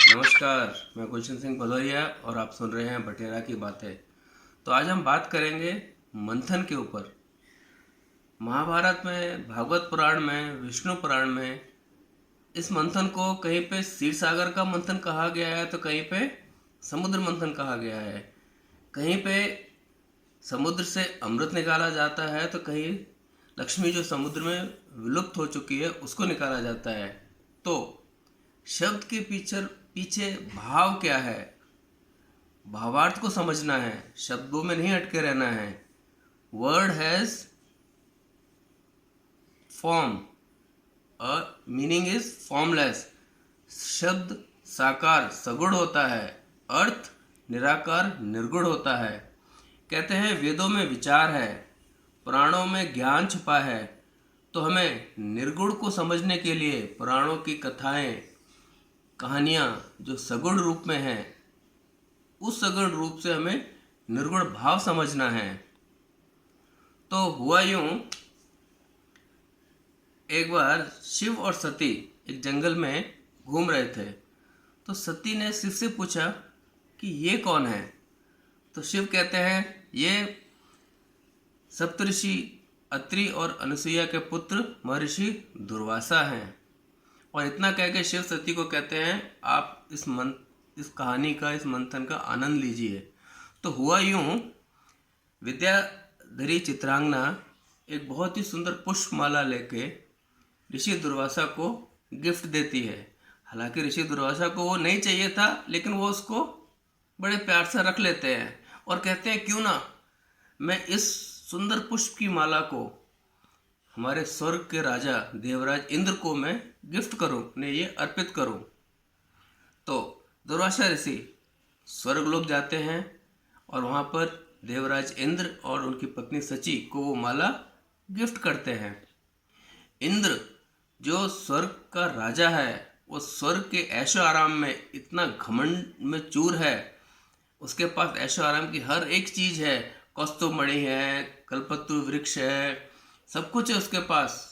नमस्कार, मैं गुलशन सिंह भदौरिया और आप सुन रहे हैं बटेरा की बातें। तो आज हम बात करेंगे मंथन के ऊपर। महाभारत में, भागवत पुराण में, विष्णु पुराण में इस मंथन को कहीं पे क्षीर सागर का मंथन कहा गया है तो कहीं पे समुद्र मंथन कहा गया है। कहीं पे समुद्र से अमृत निकाला जाता है तो कहीं लक्ष्मी जो समुद्र में विलुप्त हो चुकी है उसको निकाला जाता है। तो शब्द के पीछे पीछे भाव क्या है, भावार्थ को समझना है, शब्दों में नहीं अटके रहना है। Word has form, a meaning is formless. शब्द साकार सगुण होता है, अर्थ निराकार निर्गुण होता है। कहते हैं वेदों में विचार है, पुराणों में ज्ञान छिपा है। तो हमें निर्गुण को समझने के लिए पुराणों की कथाएं, कहानियाँ जो सगुण रूप में हैं, उस सगुण रूप से हमें निर्गुण भाव समझना है। तो हुआ यूं, एक बार शिव और सती एक जंगल में घूम रहे थे। तो सती ने शिव से पूछा कि ये कौन है। तो शिव कहते हैं ये सप्तऋषि अत्रि और अनुसुईया के पुत्र महर्षि दुर्वासा हैं। और इतना कह के शिव सती को कहते हैं आप इस कहानी का, इस मंथन का आनंद लीजिए। तो हुआ यूं, विद्याधरी चित्रांगना एक बहुत ही सुंदर पुष्पमाला लेके ऋषि दुर्वासा को गिफ्ट देती है। हालांकि ऋषि दुर्वासा को वो नहीं चाहिए था, लेकिन वो उसको बड़े प्यार से रख लेते हैं और कहते हैं क्यों ना मैं इस सुंदर पुष्प की माला को हमारे स्वर्ग के राजा देवराज इंद्र को मैं गिफ्ट करूं, उन्हें ये अर्पित करूं। तो दुर्वासा ऋषि स्वर्गलोक जाते हैं और वहाँ पर देवराज इंद्र और उनकी पत्नी सची को वो माला गिफ्ट करते हैं। इंद्र जो स्वर्ग का राजा है, वो स्वर्ग के ऐशो आराम में इतना घमंड में चूर है, उसके पास ऐशो आराम की हर एक चीज़ है। कौस्तुभमणि है, कल्पतरु वृक्ष है, सब कुछ है उसके पास।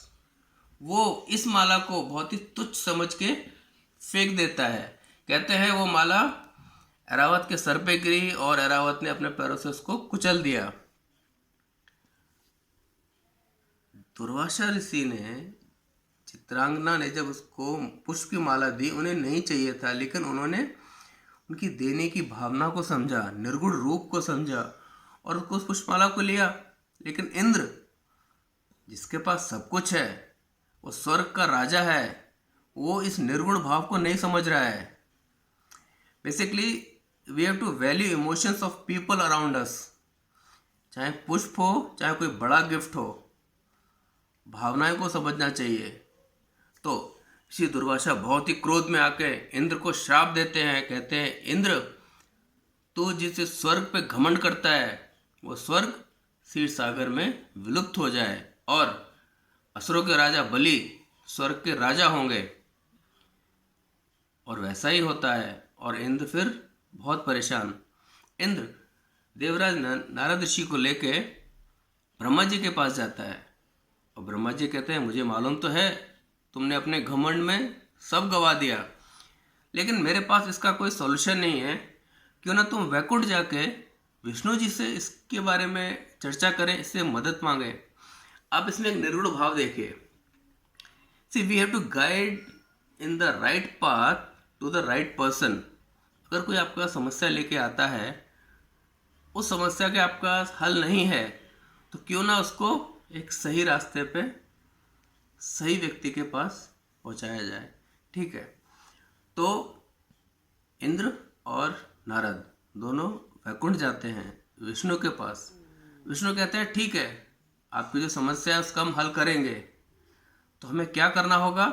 वो इस माला को बहुत ही तुच्छ समझ के फेंक देता है। कहते हैं वो माला ऐरावत के सर पे गिरी और ऐरावत ने अपने पैरों से उसको कुचल दिया। दुर्वासा ऋषि ने, चित्रांगना ने जब उसको पुष्प की माला दी, उन्हें नहीं चाहिए था, लेकिन उन्होंने उनकी देने की भावना को समझा, निर्गुण रूप को समझा और उसको उस पुष्पमाला को लिया। लेकिन इंद्र जिसके पास सब कुछ है, वो स्वर्ग का राजा है, वो इस निर्गुण भाव को नहीं समझ रहा है। Basically we have to value emotions of people around us. चाहे पुष्प हो, चाहे कोई बड़ा गिफ्ट हो, भावनाएं को समझना चाहिए। तो श्री दुर्वासा बहुत ही क्रोध में आके इंद्र को श्राप देते हैं। कहते हैं इंद्र, तू जिस स्वर्ग पे घमंड करता है, वो स्वर्ग क्षीर सागर में विलुप्त हो जाए और असुरों के राजा बलि स्वर्ग के राजा होंगे। और वैसा ही होता है। और इंद्र फिर बहुत परेशान। इंद्र देवराज नारद ऋषि को लेके ब्रह्मा जी के पास जाता है और ब्रह्मा जी कहते हैं मुझे मालूम तो है तुमने अपने घमंड में सब गवा दिया, लेकिन मेरे पास इसका कोई सॉल्यूशन नहीं है। क्यों ना तुम वैकुंठ जाके विष्णु जी से इसके बारे में चर्चा करें, इससे मदद मांगे। आप इसमें एक निर्गुण भाव देखिए। See we have to guide in the right path to the right person. अगर कोई आपका समस्या लेके आता है, उस समस्या के आपका हल नहीं है, तो क्यों ना उसको एक सही रास्ते पे सही व्यक्ति के पास पहुंचाया जाए। ठीक है। तो इंद्र और नारद दोनों वैकुंठ जाते हैं विष्णु के पास। विष्णु कहते हैं ठीक है, आपकी जो समस्या है उसका हम हल करेंगे। तो हमें क्या करना होगा?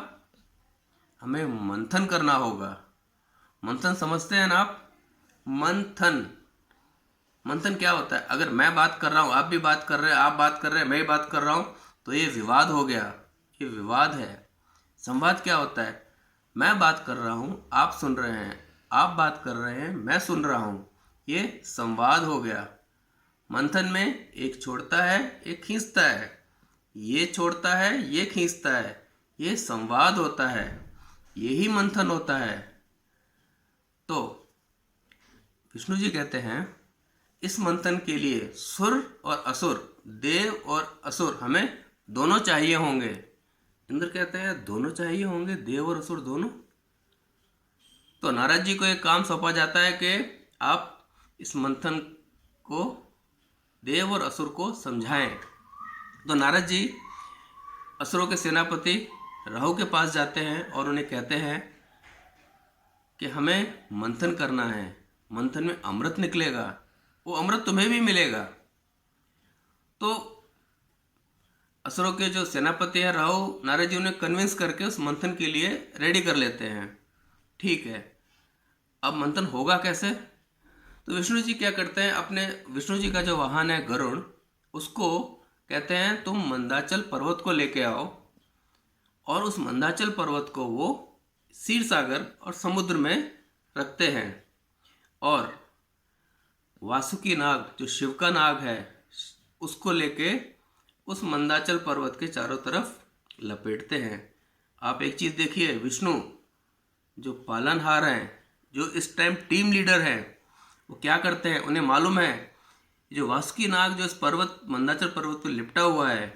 हमें मंथन करना होगा। मंथन समझते हैं ना आप? मंथन, मंथन क्या होता है? अगर मैं बात कर रहा हूँ, आप भी बात कर रहे हैं, आप बात कर रहे हैं, मैं भी बात कर रहा हूँ, तो ये विवाद हो गया। ये विवाद है। संवाद क्या होता है? मैं बात कर रहा हूँ, आप सुन रहे हैं, आप बात कर रहे हैं, मैं सुन रहा हूँ, ये संवाद हो गया। मंथन में एक छोड़ता है, एक खींचता है, ये छोड़ता है, ये खींचता है, ये संवाद होता है, यही मंथन होता है। तो विष्णु जी कहते हैं इस मंथन के लिए सुर और असुर, देव और असुर हमें दोनों चाहिए होंगे। इंद्र कहते हैं दोनों चाहिए होंगे, देव और असुर दोनों। तो नारद जी को एक काम सौंपा जाता है कि आप इस मंथन को देव और असुर को समझाएं। तो नारद जी असुरों के सेनापति राहु के पास जाते हैं और उन्हें कहते हैं कि हमें मंथन करना है, मंथन में अमृत निकलेगा, वो अमृत तुम्हें भी मिलेगा। तो असुरों के जो सेनापति है राहु, नारद जी उन्हें कन्विंस करके उस मंथन के लिए रेडी कर लेते हैं। ठीक है, अब मंथन होगा कैसे? तो विष्णु जी क्या करते हैं, अपने विष्णु जी का जो वाहन है गरुड़, उसको कहते हैं तुम मंदाचल पर्वत को लेके आओ, और उस मंदाचल पर्वत को वो क्षीर सागर और समुद्र में रखते हैं, और वासुकी नाग जो शिव का नाग है उसको लेके उस मंदाचल पर्वत के चारों तरफ लपेटते हैं। आप एक चीज़ देखिए, विष्णु जो पालनहार हैं, जो इस टाइम टीम लीडर हैं, वो क्या करते हैं, उन्हें मालूम है जो वासुकी नाग जो इस पर्वत मंदाचल पर्वत पर लिपटा हुआ है,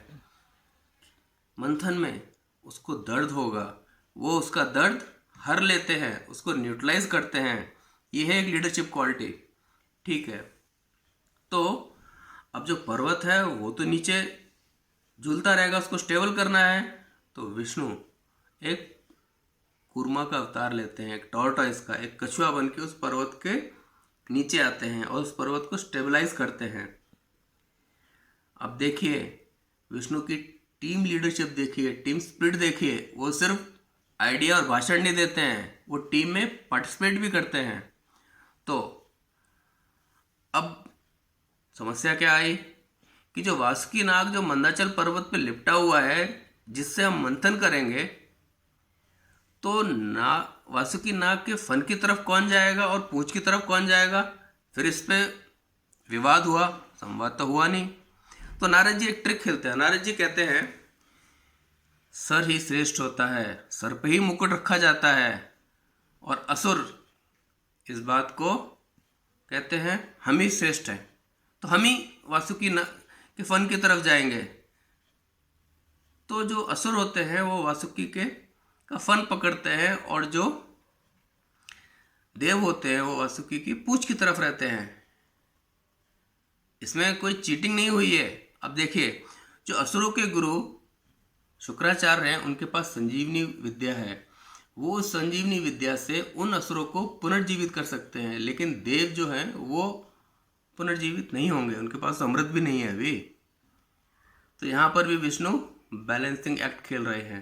मंथन में उसको दर्द होगा, वो उसका दर्द हर लेते हैं, उसको न्यूट्रलाइज करते हैं। ये है एक लीडरशिप क्वालिटी। ठीक है, तो अब जो पर्वत है वो तो नीचे झूलता रहेगा, उसको स्टेबल करना है। तो विष्णु एक कूर्मा का अवतार लेते हैं, एक टॉर्टॉइस का, एक कछुआ बन के उस पर्वत के नीचे आते हैं और उस पर्वत को स्टेबलाइज करते हैं। अब देखिए विष्णु की टीम लीडरशिप देखिए, टीम स्पिरिट देखिए, वो सिर्फ आइडिया और भाषण नहीं देते हैं, वो टीम में पार्टिसिपेट भी करते हैं। तो अब समस्या क्या आई कि जो वासुकी नाग जो मंदाचल पर्वत पे लिपटा हुआ है, जिससे हम मंथन करेंगे, तो ना वासुकी नाग के फन की तरफ कौन जाएगा और पूंछ की तरफ कौन जाएगा? फिर इस पे विवाद हुआ, संवाद तो हुआ नहीं। तो नारद जी एक ट्रिक खेलते हैं। नारद जी कहते हैं सर ही श्रेष्ठ होता है, सर पे ही मुकुट रखा जाता है, और असुर इस बात को कहते हैं हम ही श्रेष्ठ हैं, तो हम ही वासुकी के फन की तरफ जाएंगे। तो जो असुर होते हैं वो वासुकी के का फन पकड़ते हैं, और जो देव होते हैं वो वासुकी की पूंछ की तरफ रहते हैं। इसमें कोई चीटिंग नहीं हुई है। अब देखिए, जो असुरों के गुरु शुक्राचार्य हैं, उनके पास संजीवनी विद्या है, वो उस संजीवनी विद्या से उन असुरों को पुनर्जीवित कर सकते हैं, लेकिन देव जो हैं वो पुनर्जीवित नहीं होंगे, उनके पास अमृत भी नहीं है अभी। तो यहाँ पर भी विष्णु बैलेंसिंग एक्ट खेल रहे हैं।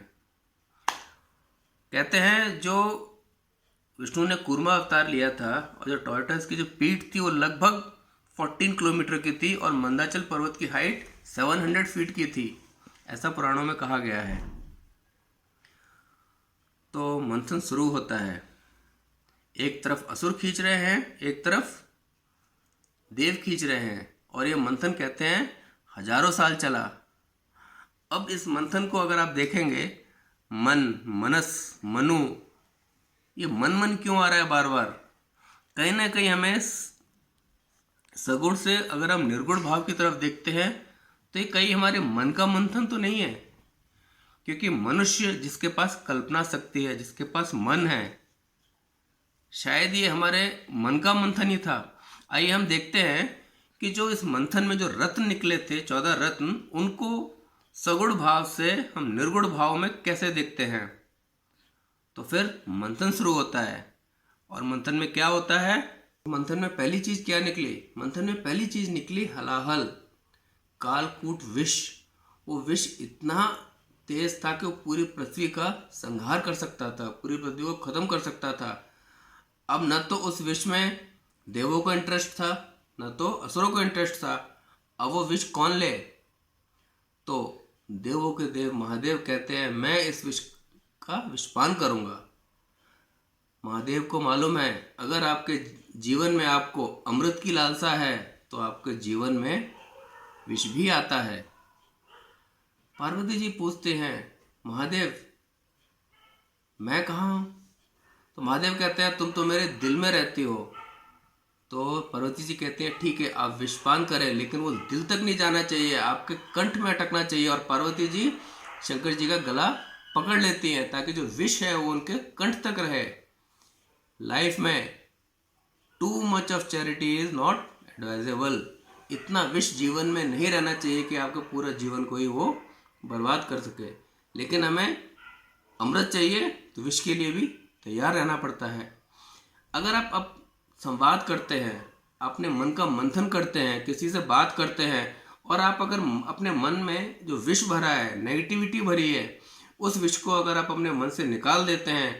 कहते हैं जो विष्णु ने कूर्मा अवतार लिया था, और जो टॉर्टस की जो पीठ थी वो लगभग 14 किलोमीटर की थी, और मंदाचल पर्वत की हाइट 700 फीट की थी, ऐसा पुराणों में कहा गया है। तो मंथन शुरू होता है, एक तरफ असुर खींच रहे हैं, एक तरफ देव खींच रहे हैं, और ये मंथन कहते हैं हजारों साल चला। अब इस मंथन को अगर आप देखेंगे, मन, मनस, मनु, ये मन मन क्यों आ रहा है बार बार? कहीं ना कहीं हमें सगुण से अगर हम निर्गुण भाव की तरफ देखते हैं तो ये कहीं हमारे मन का मंथन तो नहीं है, क्योंकि मनुष्य जिसके पास कल्पना शक्ति है, जिसके पास मन है, शायद ये हमारे मन का मंथन ही था। आइए हम देखते हैं कि जो इस मंथन में जो रत्न निकले थे, 14 रत्न, उनको सगुण भाव से हम निर्गुण भाव में कैसे देखते हैं। तो फिर मंथन शुरू होता है, और मंथन में क्या होता है? मंथन में पहली चीज क्या निकली? मंथन में पहली चीज निकली हलाहल, कालकूट विष। वो विष इतना तेज था कि वो पूरी पृथ्वी का संहार कर सकता था, पूरी पृथ्वी को खत्म कर सकता था। अब न तो उस विष में देवों को इंटरेस्ट था, न तो असुरों को इंटरेस्ट था। अब वो विष कौन ले? तो देवों के देव महादेव कहते हैं मैं इस विष का विषपान करूंगा। महादेव को मालूम है अगर आपके जीवन में आपको अमृत की लालसा है तो आपके जीवन में विष भी आता है। पार्वती जी पूछते हैं महादेव मैं कहाँ हूँ? तो महादेव कहते हैं तुम तो मेरे दिल में रहती हो। तो पार्वती जी कहते हैं ठीक है आप विषपान करें, लेकिन वो दिल तक नहीं जाना चाहिए, आपके कंठ में अटकना चाहिए। और पार्वती जी शंकर जी का गला पकड़ लेती हैं ताकि जो विष है वो उनके कंठ तक रहे। लाइफ में too much of charity is not advisable. इतना विष जीवन में नहीं रहना चाहिए कि आपका पूरा जीवन को ही वो बर्बाद कर सके। लेकिन हमें अमृत चाहिए तो विष के लिए भी तैयार रहना पड़ता है। अगर आप अब संवाद करते हैं, अपने मन का मंथन करते हैं, किसी से बात करते हैं, और आप अगर अपने मन में जो विष भरा है, नेगेटिविटी भरी है, उस विष को अगर आप अपने मन से निकाल देते हैं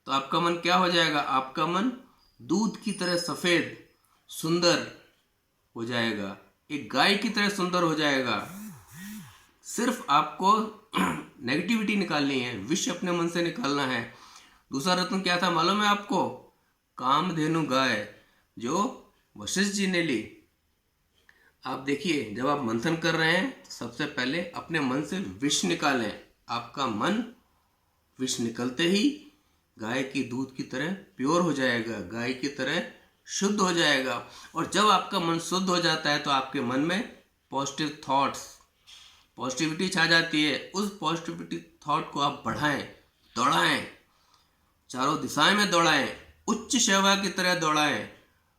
तो आपका मन क्या हो जाएगा? आपका मन दूध की तरह सफ़ेद सुंदर हो जाएगा, एक गाय की तरह सुंदर हो जाएगा। सिर्फ आपको नेगेटिविटी निकालनी है, विष अपने मन से निकालना है। दूसरा रत्न क्या था मालूम है आपको? कामधेनु गाय, जो वशिष्ठ जी ने ली। आप देखिए जब आप मंथन कर रहे हैं तो सबसे पहले अपने मन से विष निकालें। आपका मन विष निकलते ही गाय की दूध की तरह प्योर हो जाएगा, गाय की तरह शुद्ध हो जाएगा। और जब आपका मन शुद्ध हो जाता है तो आपके मन में पॉजिटिव थॉट्स, पॉजिटिविटी छा जाती है। उस पॉजिटिविटी थॉट को आप बढ़ाएं, दौड़ाएं, चारों दिशाएं में दौड़ाएं, उच्च शैवा की तरह दौड़ाएं।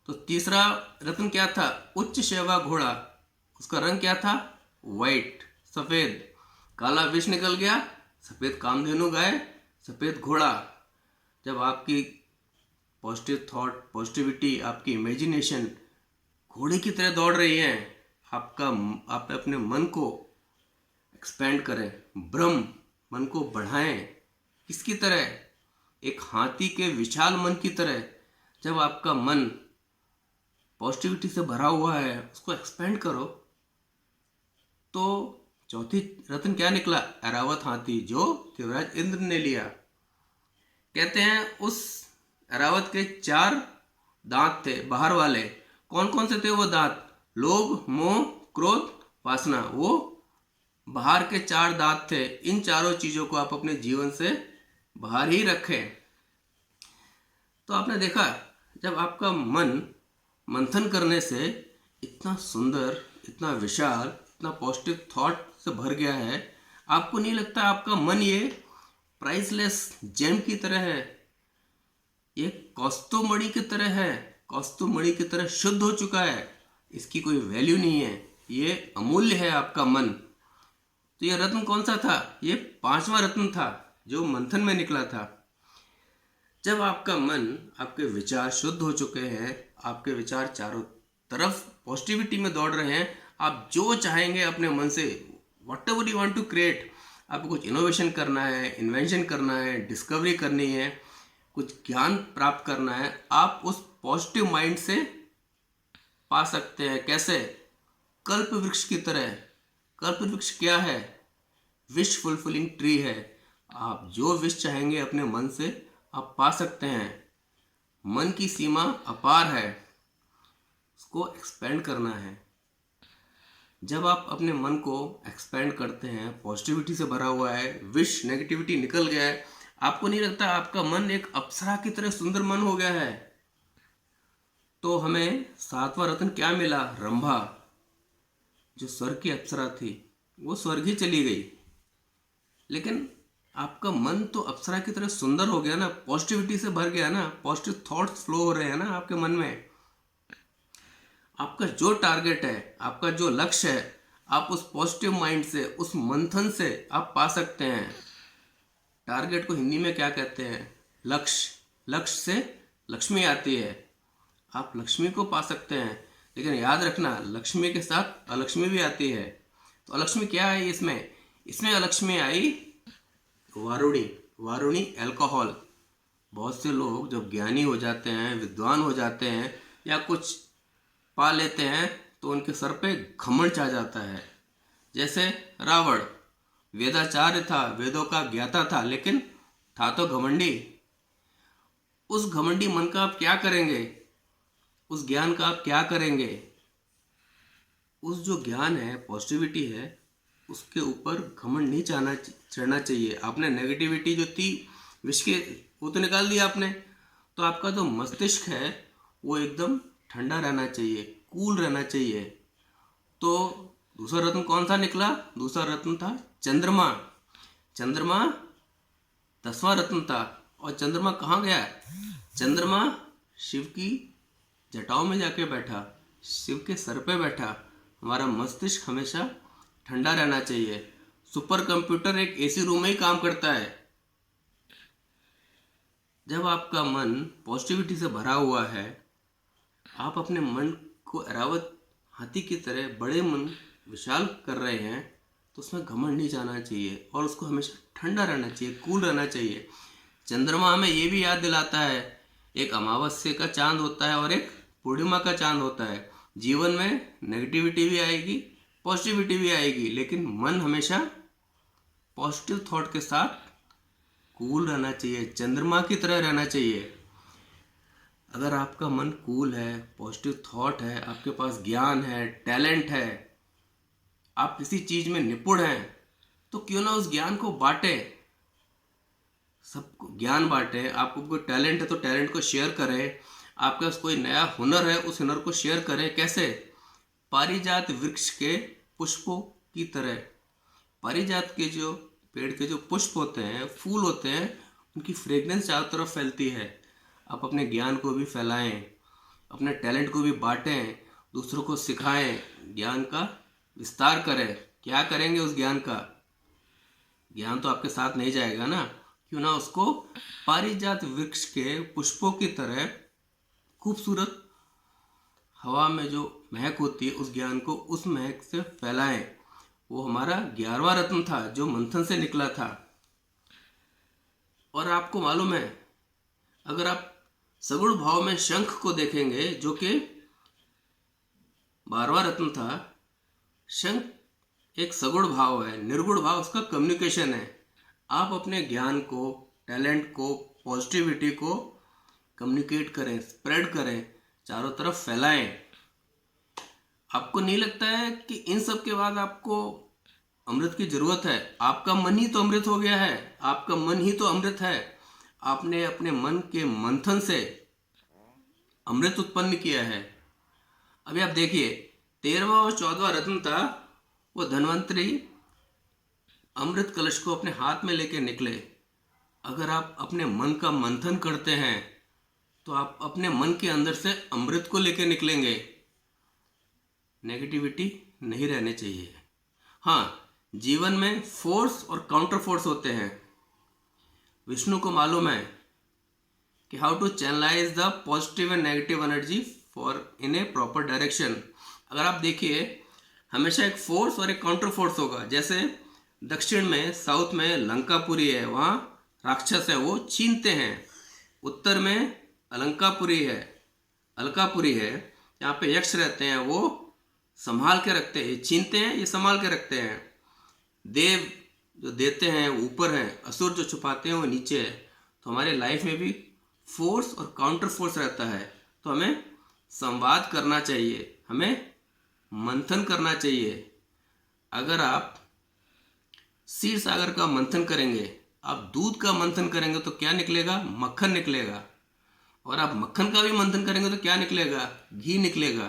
तो तीसरा रत्न क्या था? उच्च शैवा घोड़ा। उसका रंग क्या था? वाइट, सफ़ेद। काला विष निकल गया, सफ़ेद कामधेनु गाय, सफ़ेद घोड़ा। जब आपकी पॉजिटिव थॉट, पॉजिटिविटी, आपकी इमेजिनेशन घोड़े की तरह दौड़ रही है, आप अपने मन को एक्सपेंड करें, ब्रह्म मन को बढ़ाएं। किसकी तरह? एक हाथी के विशाल मन की तरह। जब आपका मन पॉजिटिविटी से भरा हुआ है, उसको एक्सपेंड करो। तो चौथी रत्न क्या निकला? ऐरावत हाथी, जो देवराज इंद्र ने लिया। कहते हैं उस ऐरावत के 4 दांत थे बाहर वाले। कौन कौन से थे वो दांत? लोभ, मोह, क्रोध, वासना। वो बाहर के 4 दांत थे। इन चारों चीज़ों को आप अपने जीवन से बाहर ही रखें। तो आपने देखा जब आपका मन मंथन करने से इतना सुंदर, इतना विशाल, इतना पॉजिटिव थॉट से भर गया है, आपको नहीं लगता आपका मन ये प्राइसलेस जेम की तरह है, ये कौस्तुभमणि की तरह है, कौस्तुभमणि की तरह शुद्ध हो चुका है, इसकी कोई वैल्यू नहीं है, ये अमूल्य है आपका मन। तो ये रत्न कौन सा था? ये 5वां रत्न था जो मंथन में निकला था। जब आपका मन, आपके विचार शुद्ध हो चुके हैं, आपके विचार चारों तरफ पॉजिटिविटी में दौड़ रहे हैं, आप जो चाहेंगे अपने मन से, whatever you want to create, आपको कुछ इनोवेशन करना है, इन्वेंशन करना है, डिस्कवरी करनी है, कुछ ज्ञान प्राप्त करना है, आप उस पॉजिटिव माइंड से पा सकते हैं। कैसे? कल्प वृक्ष की तरह। कल्प वृक्ष क्या है? विश फुलफिलिंग ट्री है। आप जो विश चाहेंगे अपने मन से आप पा सकते हैं। मन की सीमा अपार है, उसको एक्सपेंड करना है। जब आप अपने मन को एक्सपेंड करते हैं, पॉजिटिविटी से भरा हुआ है, विश, नेगेटिविटी निकल गया है, आपको नहीं लगता आपका मन एक अप्सरा की तरह सुंदर मन हो गया है? तो हमें 7वां रत्न क्या मिला? रंभा, जो स्वर्ग की अप्सरा थी, वो स्वर्ग ही चली गई, लेकिन आपका मन तो अप्सरा की तरह सुंदर हो गया ना, पॉजिटिविटी से भर गया ना, पॉजिटिव थॉट्स फ्लो हो रहे हैं ना आपके मन में। आपका जो टारगेट है, आपका जो लक्ष्य है, आप उस पॉजिटिव माइंड से, उस मंथन से आप पा सकते हैं। टारगेट को हिंदी में क्या कहते हैं? लक्ष्य। लक्ष्य से लक्ष्मी आती है, आप लक्ष्मी को पा सकते हैं। लेकिन याद रखना, लक्ष्मी के साथ अलक्ष्मी भी आती है। तो अलक्ष्मी क्या है इसमें? इसमें अलक्ष्मी आई वारुणी। वारुणी अल्कोहल। बहुत से लोग जब ज्ञानी हो जाते हैं, विद्वान हो जाते हैं, या कुछ पा लेते हैं तो उनके सर पे घमंड छा जाता है। जैसे रावण वेदाचार्य था, वेदों का ज्ञाता था, लेकिन था तो घमंडी। उस घमंडी मन का आप क्या करेंगे? उस ज्ञान का आप क्या करेंगे? उस जो ज्ञान है, पॉजिटिविटी है, उसके ऊपर घमंड नहीं चढ़ना चाहिए। आपने नेगेटिविटी जो थी विष के, वो तो निकाल दिया आपने, तो आपका जो मस्तिष्क है वो एकदम ठंडा रहना चाहिए, कूल रहना चाहिए। तो दूसरा रत्न कौन सा निकला? दूसरा रत्न था चंद्रमा। चंद्रमा 10वां रत्न था। और चंद्रमा कहाँ गया? चंद्रमा शिव की जटाओं में जाके बैठा, शिव के सर पे बैठा। हमारा मस्तिष्क हमेशा ठंडा रहना चाहिए। सुपर कंप्यूटर एक एसी रूम में ही काम करता है। जब आपका मन पॉजिटिविटी से भरा हुआ है, आप अपने मन को ऐरावत हाथी की तरह बड़े मन विशाल कर रहे हैं, तो उसमें घमंड नहीं जाना चाहिए और उसको हमेशा ठंडा रहना चाहिए, कूल रहना चाहिए। चंद्रमा हमें ये भी याद दिलाता है, एक अमावस्या का चांद होता है और एक पूर्णिमा का चांद होता है। जीवन में नेगेटिविटी भी आएगी, पॉजिटिविटी भी आएगी, लेकिन मन हमेशा पॉजिटिव थॉट के साथ कूल रहना चाहिए, चंद्रमा की तरह रहना चाहिए। अगर आपका मन कूल है, पॉजिटिव थॉट है, आपके पास ज्ञान है, टैलेंट है, आप किसी चीज में निपुण हैं, तो क्यों ना उस ज्ञान को बांटे, सबको ज्ञान बांटे। आपको कोई टैलेंट है तो टैलेंट को शेयर करें। आपके पास कोई नया हुनर है, उस हुनर को शेयर करें। कैसे? पारिजात वृक्ष के पुष्पों की तरह। पारिजात के जो पेड़ के जो पुष्प होते हैं, फूल होते हैं, उनकी फ्रेगनेंस चारों तरफ फैलती है। आप अपने ज्ञान को भी फैलाएं, अपने टैलेंट को भी बांटें, दूसरों को सिखाएं, ज्ञान का विस्तार करें। क्या करेंगे उस ज्ञान का? ज्ञान तो आपके साथ नहीं जाएगा ना। क्यों ना उसको पारिजात वृक्ष के पुष्पों की तरह खूबसूरत हवा में जो महक होती है, उस ज्ञान को उस महक से फैलाएं। वो हमारा 11वां रत्न था जो मंथन से निकला था। और आपको मालूम है, अगर आप सगुण भाव में शंख को देखेंगे, जो कि 12वां रत्न था, शंख एक सगुण भाव है, निर्गुण भाव उसका कम्युनिकेशन है। आप अपने ज्ञान को, टैलेंट को, पॉजिटिविटी को कम्युनिकेट करें, स्प्रेड करें, चारों तरफ फैलाएं। आपको नहीं लगता है कि इन सब के बाद आपको अमृत की जरूरत है? आपका मन ही तो अमृत हो गया है, आपका मन ही तो अमृत है। आपने अपने मन के मंथन से अमृत उत्पन्न किया है। अभी आप देखिए, 13वां और 14वां रत्न था, वो धन्वंतरी अमृत कलश को अपने हाथ में लेके निकले। अगर आप अपने मन का मंथन करते हैं तो आप अपने मन के अंदर से अमृत को लेके निकलेंगे। नेगेटिविटी नहीं रहने चाहिए। हाँ, जीवन में फोर्स और काउंटर फोर्स होते हैं। विष्णु को मालूम है कि how to channelise the positive and negative energy for in a proper direction. अगर आप देखिए, हमेशा एक फोर्स और एक काउंटर फोर्स होगा। जैसे दक्षिण में, साउथ में लंकापुरी है, वहाँ राक्षस है, वो छीनते हैं। उत्तर में अलंकापुरी है, अलकापुरी है, यहाँ पे यक्ष रहते हैं, वो संभाल के रखते हैं। ये छीनते हैं, ये संभाल के रखते हैं। देव जो देते हैं ऊपर हैं, असुर जो छुपाते हैं वो नीचे है। तो हमारे लाइफ में भी फोर्स और काउंटर फोर्स रहता है। तो हमें संवाद करना चाहिए, हमें मंथन करना चाहिए। अगर आप क्षीर सागर का मंथन करेंगे, आप दूध का मंथन करेंगे तो क्या निकलेगा? मक्खन निकलेगा। और आप मक्खन का भी मंथन करेंगे तो क्या निकलेगा? घी निकलेगा।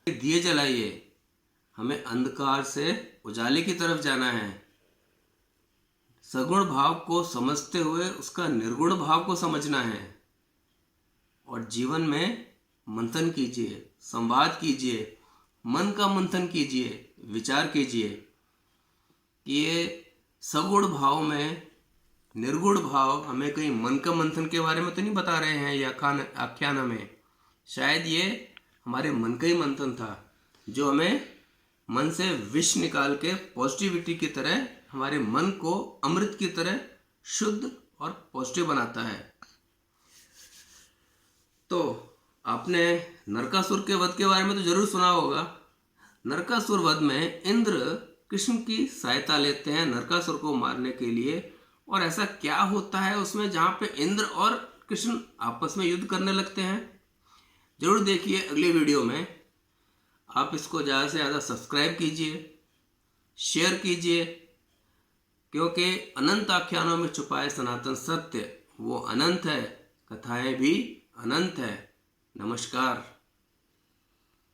दिए जलाइए, हमें अंधकार से उजाले की तरफ जाना है। सगुण भाव को समझते हुए उसका निर्गुण भाव को समझना है। और जीवन में मंथन कीजिए, संवाद कीजिए, मन का मंथन कीजिए, विचार कीजिए कि ये सगुण भाव में निर्गुण भाव हमें कहीं मन का मंथन के बारे में तो नहीं बता रहे हैं या आख्यान में। शायद ये हमारे मन का ही मंथन था, जो हमें मन से विष निकाल के पॉजिटिविटी की तरह हमारे मन को अमृत की तरह शुद्ध और पॉजिटिव बनाता है। तो आपने नरकासुर के वध के बारे में तो जरूर सुना होगा। नरकासुर वध में इंद्र कृष्ण की सहायता लेते हैं नरकासुर को मारने के लिए। और ऐसा क्या होता है उसमें जहाँ पे इंद्र और कृष्ण आपस में युद्ध करने लगते हैं? जरूर देखिए अगली वीडियो में। आप इसको ज़्यादा से ज़्यादा सब्सक्राइब कीजिए, शेयर कीजिए, क्योंकि अनंत आख्यानों में छुपाए सनातन सत्य वो अनंत है, कथाएं भी अनंत है। नमस्कार।